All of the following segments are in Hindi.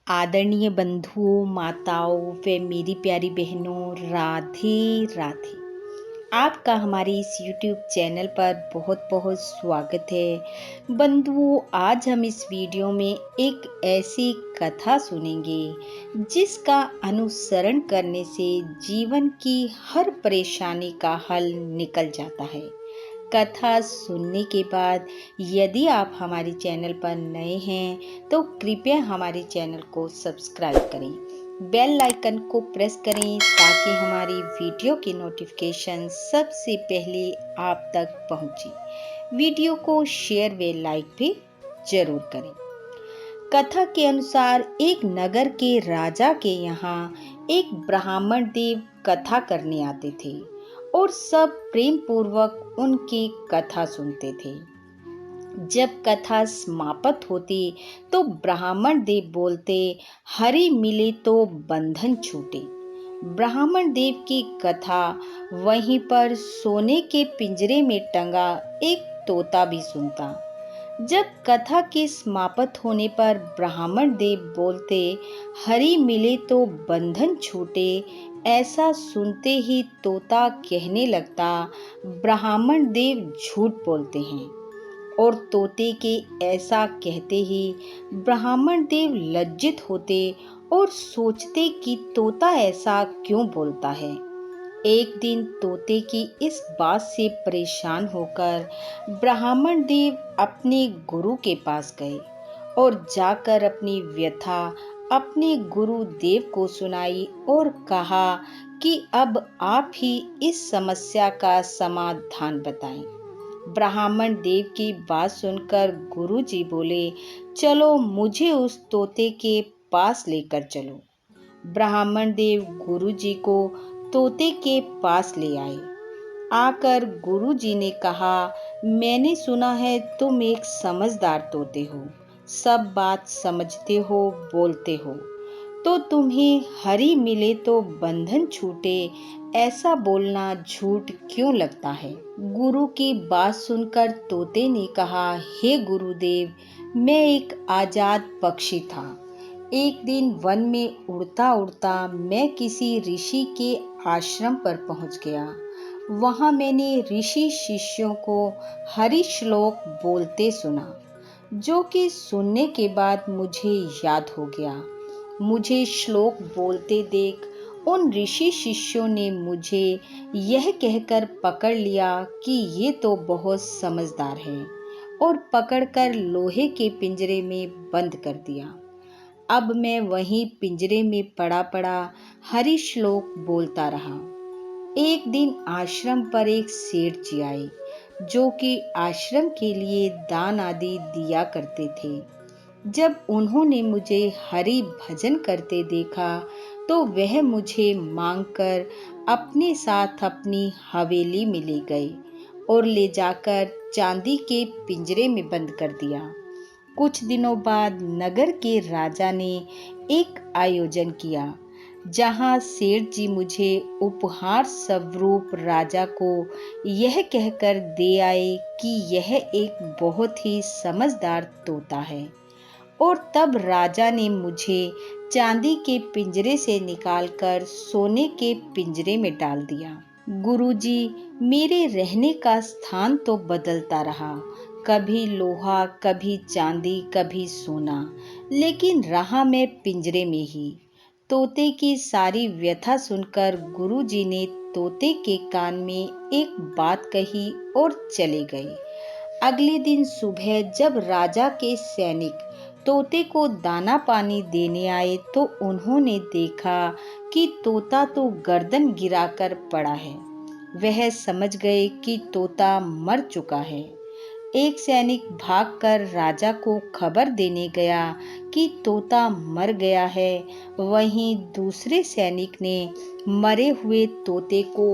आदरणीय बंधुओं, माताओं व मेरी प्यारी बहनों, राधे राधे। आपका हमारे इस YouTube चैनल पर बहुत बहुत स्वागत है। बंधुओं, आज हम इस वीडियो में एक ऐसी कथा सुनेंगे जिसका अनुसरण करने से जीवन की हर परेशानी का हल निकल जाता है। कथा सुनने के बाद यदि आप हमारे चैनल पर नए हैं तो कृपया हमारे चैनल को सब्सक्राइब करें, बेल आइकन को प्रेस करें ताकि हमारी वीडियो की नोटिफिकेशन सबसे पहले आप तक पहुंचे। वीडियो को शेयर व लाइक भी जरूर करें। कथा के अनुसार एक नगर के राजा के यहाँ एक ब्राह्मण देव कथा करने आते थे और सब प्रेम पूर्वक उनकी कथा सुनते थे। जब कथा समाप्त होती तो ब्राह्मण देव बोलते, हरि मिले तो बंधन छूटे। ब्राह्मण देव की कथा वहीं पर सोने के पिंजरे में टंगा एक तोता भी सुनता। जब कथा के समाप्त होने पर ब्राह्मण देव बोलते, हरि मिले तो बंधन छूटे, ऐसा सुनते ही तोता कहने लगता, ब्राह्मण देव झूठ बोलते हैं। और तोते के ऐसा कहते ही ब्राह्मण देव लज्जित होते और सोचते कि तोता ऐसा क्यों बोलता है। एक दिन तोते की इस बात से परेशान होकर ब्राह्मण देव अपने गुरु के पास गए और जाकर अपनी व्यथा अपने गुरु देव को सुनाई और कहा कि अब आप ही इस समस्या का समाधान बताएं। ब्राह्मण देव की बात सुनकर गुरुजी बोले, चलो मुझे उस तोते के पास लेकर चलो। ब्राह्मण देव गुरुजी को तोते के पास ले आए। आकर गुरुजी ने कहा, मैंने सुना है तुम एक समझदार तोते हो, सब बात समझते हो, बोलते हो, तो तुम्हें हरि मिले तो बंधन छूटे, ऐसा बोलना झूठ क्यों लगता है। गुरु की बात सुनकर तोते ने कहा, हे गुरुदेव, मैं एक आजाद पक्षी था। एक दिन वन में उड़ता उड़ता मैं किसी ऋषि के आश्रम पर पहुंच गया। वहां मैंने ऋषि शिष्यों को हरि श्लोक बोलते सुना, जो कि सुनने के बाद मुझे याद हो गया। मुझे श्लोक बोलते देख उन ऋषि शिष्यों ने मुझे यह कहकर पकड़ लिया कि ये तो बहुत समझदार है, और पकड़कर लोहे के पिंजरे में बंद कर दिया। अब मैं वहीं पिंजरे में पड़ा पड़ा हरि श्लोक बोलता रहा। एक दिन आश्रम पर एक सेठ जी आए, जो कि आश्रम के लिए दान आदि दिया करते थे। जब उन्होंने मुझे हरि भजन करते देखा तो वह मुझे मांगकर अपने साथ अपनी हवेली में ले गए और ले जाकर चांदी के पिंजरे में बंद कर दिया। कुछ दिनों बाद नगर के राजा ने एक आयोजन किया, जहां सेठ जी मुझे उपहार स्वरूप राजा को यह कहकर दे आए कि यह एक बहुत ही समझदार तोता है। और तब राजा ने मुझे चांदी के पिंजरे से निकालकर सोने के पिंजरे में डाल दिया। गुरुजी, मेरे रहने का स्थान तो बदलता रहा, कभी लोहा, कभी चांदी, कभी सोना, लेकिन रहा मैं पिंजरे में ही। तोते की सारी व्यथा सुनकर गुरुजी ने तोते के कान में एक बात कही और चले गए। अगले दिन सुबह जब राजा के सैनिक तोते को दाना पानी देने आए तो उन्होंने देखा कि तोता तो गर्दन गिराकर पड़ा है। वह समझ गए कि तोता मर चुका है। एक सैनिक भागकर राजा को खबर देने गया कि तोता मर गया है। वहीं दूसरे सैनिक ने मरे हुए तोते को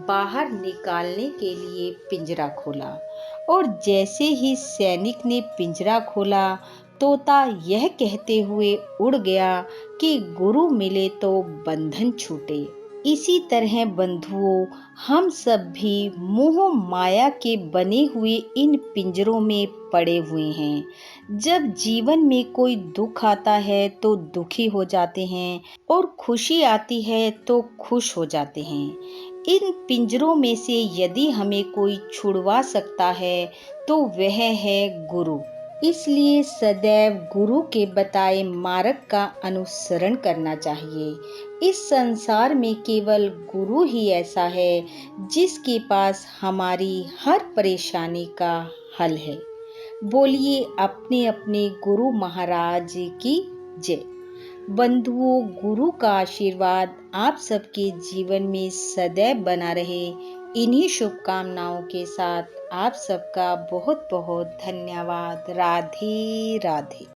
बाहर निकालने के लिए पिंजरा खोला, और जैसे ही सैनिक ने पिंजरा खोला, तोता यह कहते हुए उड़ गया कि गुरु मिले तो बंधन छूटे। इसी तरह बंधुओं, हम सब भी मोह माया के बने हुए इन पिंजरों में पड़े हुए हैं। जब जीवन में कोई दुख आता है तो दुखी हो जाते हैं और खुशी आती है तो खुश हो जाते हैं। इन पिंजरों में से यदि हमें कोई छुड़वा सकता है तो वह है गुरु। इसलिए सदैव गुरु के बताए मार्ग का अनुसरण करना चाहिए। इस संसार में केवल गुरु ही ऐसा है जिसके पास हमारी हर परेशानी का हल है। बोलिए अपने अपने गुरु महाराज की जय। बंधुओं, गुरु का आशीर्वाद आप सबके जीवन में सदैव बना रहे, इन्हीं शुभकामनाओं के साथ आप सबका बहुत बहुत धन्यवाद। राधे राधे।